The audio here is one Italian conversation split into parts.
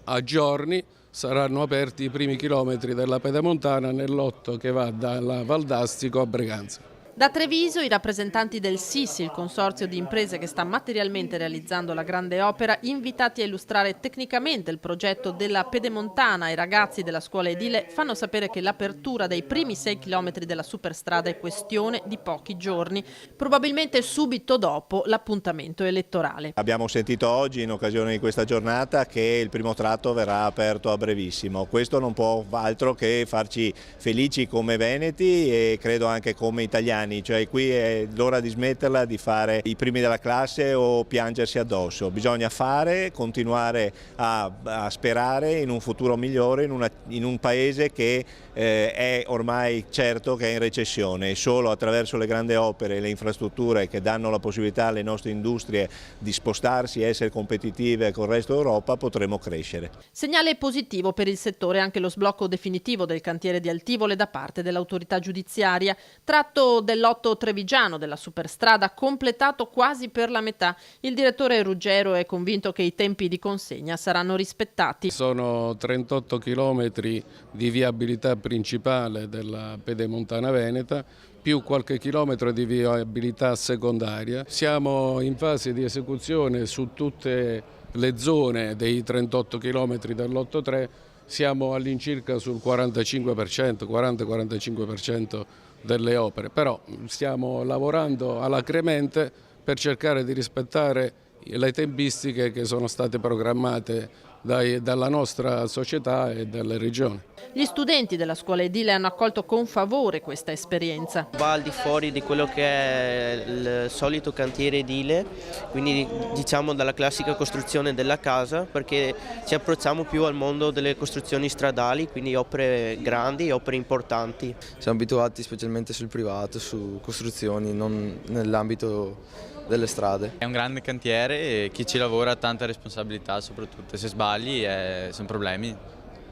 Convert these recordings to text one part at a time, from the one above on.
a giorni saranno aperti i primi chilometri della pedemontana nel lotto che va dalla Valdastico a Breganza. Da Treviso i rappresentanti del SISI, il consorzio di imprese che sta materialmente realizzando la grande opera, invitati a illustrare tecnicamente il progetto della pedemontana ai ragazzi della scuola edile, fanno sapere che l'apertura dei primi 6 chilometri della superstrada è questione di pochi giorni, probabilmente subito dopo l'appuntamento elettorale. Abbiamo sentito oggi, in occasione di questa giornata, che il primo tratto verrà aperto a brevissimo. Questo non può altro che farci felici come veneti e credo anche come italiani. Cioè qui è l'ora di smetterla di fare i primi della classe o piangersi addosso. Bisogna fare, continuare a sperare in un futuro migliore, in un paese che è ormai certo che è in recessione, e solo attraverso le grandi opere e le infrastrutture che danno la possibilità alle nostre industrie di spostarsi e essere competitive con il resto d'Europa potremo crescere. Segnale positivo per il settore anche lo sblocco definitivo del cantiere di Altivole da parte dell'autorità giudiziaria, tratto del lotto trevigiano della superstrada completato quasi per la metà. Il direttore Ruggero è convinto che i tempi di consegna saranno rispettati. Sono 38 chilometri di viabilità principale della pedemontana veneta, più qualche chilometro di viabilità secondaria. Siamo in fase di esecuzione su tutte le zone dei 38 chilometri del lotto 3, siamo all'incirca sul 45%, 40-45% delle opere, però stiamo lavorando alacremente per cercare di rispettare le tempistiche che sono state programmate dalla nostra società e dalle regioni. Gli studenti della scuola edile hanno accolto con favore questa esperienza. Va al di fuori di quello che è il solito cantiere edile, quindi diciamo dalla classica costruzione della casa, perché ci approcciamo più al mondo delle costruzioni stradali, quindi opere grandi, opere importanti. Siamo abituati specialmente sul privato, su costruzioni, non nell'ambito delle strade. È un grande cantiere e chi ci lavora ha tanta responsabilità, soprattutto se sbagli sono problemi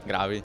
gravi.